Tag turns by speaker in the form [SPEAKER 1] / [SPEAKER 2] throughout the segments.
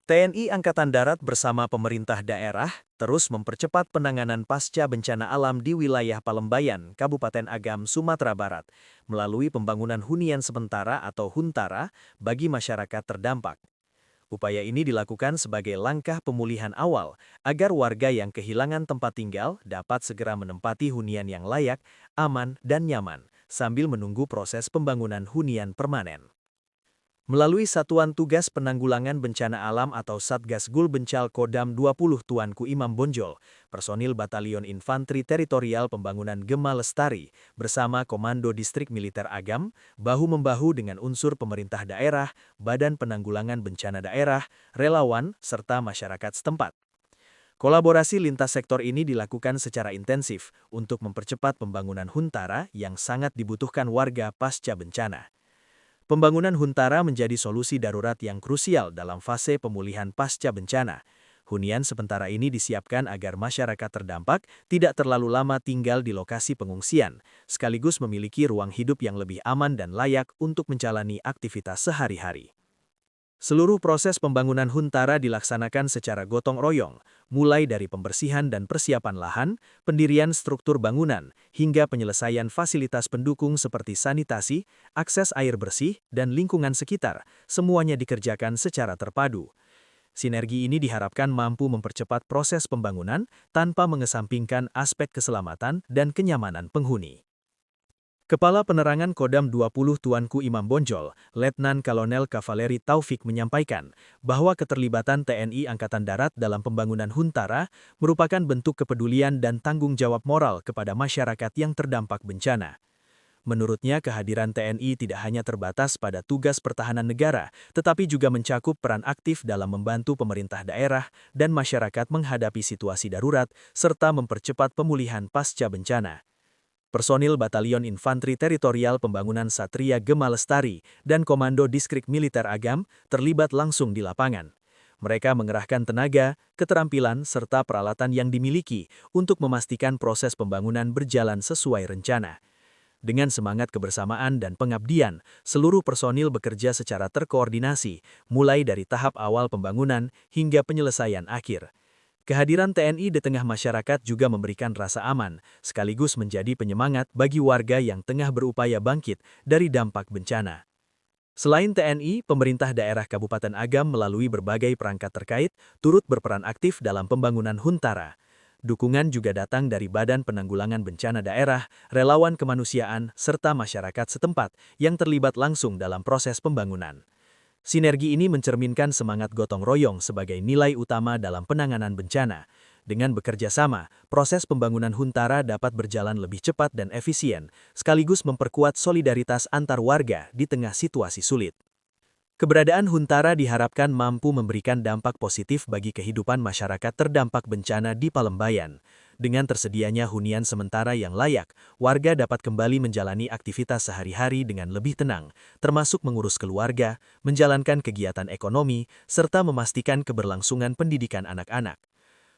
[SPEAKER 1] TNI Angkatan Darat bersama pemerintah daerah terus mempercepat penanganan pasca bencana alam di wilayah Palembayan, Kabupaten Agam, Sumatera Barat, melalui pembangunan hunian sementara atau huntara bagi masyarakat terdampak. Upaya ini dilakukan sebagai langkah pemulihan awal agar warga yang kehilangan tempat tinggal dapat segera menempati hunian yang layak, aman, dan nyaman, sambil menunggu proses pembangunan hunian permanen. Melalui Satuan Tugas Penanggulangan Bencana Alam atau Satgas Gul Bencal Kodam 20 Tuanku Imam Bonjol, personil Batalion Infanteri Teritorial Pembangunan Gema Lestari bersama Komando Distrik Militer Agam, bahu-membahu dengan unsur pemerintah daerah, Badan Penanggulangan Bencana Daerah, relawan, serta masyarakat setempat. Kolaborasi lintas sektor ini dilakukan secara intensif untuk mempercepat pembangunan huntara yang sangat dibutuhkan warga pasca bencana. Pembangunan huntara menjadi solusi darurat yang krusial dalam fase pemulihan pasca bencana. Hunian sementara ini disiapkan agar masyarakat terdampak tidak terlalu lama tinggal di lokasi pengungsian, sekaligus memiliki ruang hidup yang lebih aman dan layak untuk menjalani aktivitas sehari-hari. Seluruh proses pembangunan huntara dilaksanakan secara gotong royong, mulai dari pembersihan dan persiapan lahan, pendirian struktur bangunan, hingga penyelesaian fasilitas pendukung seperti sanitasi, akses air bersih, dan lingkungan sekitar, semuanya dikerjakan secara terpadu. Sinergi ini diharapkan mampu mempercepat proses pembangunan tanpa mengesampingkan aspek keselamatan dan kenyamanan penghuni. Kepala Penerangan Kodam 20 Tuanku Imam Bonjol, Letnan Kolonel Kavaleri Taufik menyampaikan bahwa keterlibatan TNI Angkatan Darat dalam pembangunan huntara merupakan bentuk kepedulian dan tanggung jawab moral kepada masyarakat yang terdampak bencana. Menurutnya, kehadiran TNI tidak hanya terbatas pada tugas pertahanan negara, tetapi juga mencakup peran aktif dalam membantu pemerintah daerah dan masyarakat menghadapi situasi darurat, serta mempercepat pemulihan pasca bencana. Personil Batalion Infanteri Teritorial Pembangunan Satria Gema Lestari dan Komando Distrik Militer Agam terlibat langsung di lapangan. Mereka mengerahkan tenaga, keterampilan, serta peralatan yang dimiliki untuk memastikan proses pembangunan berjalan sesuai rencana. Dengan semangat kebersamaan dan pengabdian, seluruh personil bekerja secara terkoordinasi, mulai dari tahap awal pembangunan hingga penyelesaian akhir. Kehadiran TNI di tengah masyarakat juga memberikan rasa aman, sekaligus menjadi penyemangat bagi warga yang tengah berupaya bangkit dari dampak bencana. Selain TNI, pemerintah daerah Kabupaten Agam melalui berbagai perangkat terkait turut berperan aktif dalam pembangunan huntara. Dukungan juga datang dari Badan Penanggulangan Bencana Daerah, relawan kemanusiaan, serta masyarakat setempat yang terlibat langsung dalam proses pembangunan. Sinergi ini mencerminkan semangat gotong royong sebagai nilai utama dalam penanganan bencana. Dengan bekerja sama, proses pembangunan huntara dapat berjalan lebih cepat dan efisien, sekaligus memperkuat solidaritas antar warga di tengah situasi sulit. Keberadaan huntara diharapkan mampu memberikan dampak positif bagi kehidupan masyarakat terdampak bencana di Palembayan. Dengan tersedianya hunian sementara yang layak, warga dapat kembali menjalani aktivitas sehari-hari dengan lebih tenang, termasuk mengurus keluarga, menjalankan kegiatan ekonomi, serta memastikan keberlangsungan pendidikan anak-anak.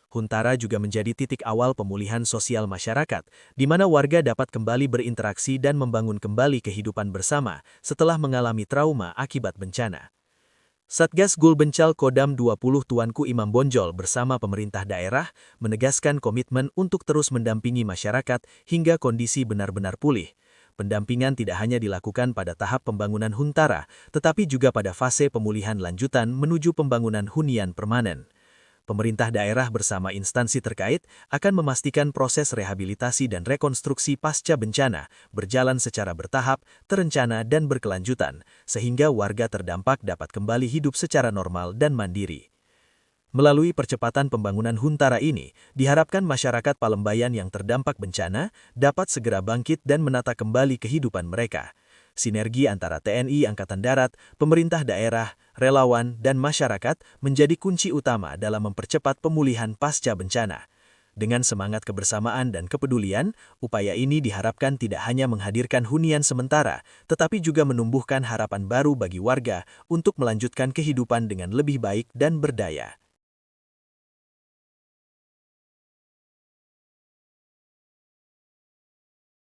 [SPEAKER 1] Huntara juga menjadi titik awal pemulihan sosial masyarakat, di mana warga dapat kembali berinteraksi dan membangun kembali kehidupan bersama setelah mengalami trauma akibat bencana. Satgas Gul Bencal Kodam 20 Tuanku Imam Bonjol bersama pemerintah daerah menegaskan komitmen untuk terus mendampingi masyarakat hingga kondisi benar-benar pulih. Pendampingan tidak hanya dilakukan pada tahap pembangunan huntara, tetapi juga pada fase pemulihan lanjutan menuju pembangunan hunian permanen. Pemerintah daerah bersama instansi terkait akan memastikan proses rehabilitasi dan rekonstruksi pasca bencana berjalan secara bertahap, terencana, dan berkelanjutan, sehingga warga terdampak dapat kembali hidup secara normal dan mandiri. Melalui percepatan pembangunan huntara ini, diharapkan masyarakat Palembayan yang terdampak bencana dapat segera bangkit dan menata kembali kehidupan mereka. Sinergi antara TNI Angkatan Darat, pemerintah daerah, relawan, dan masyarakat menjadi kunci utama dalam mempercepat pemulihan pasca bencana. Dengan semangat kebersamaan dan kepedulian, upaya ini diharapkan tidak hanya menghadirkan hunian sementara, tetapi juga menumbuhkan harapan baru bagi warga untuk melanjutkan kehidupan dengan lebih baik dan berdaya.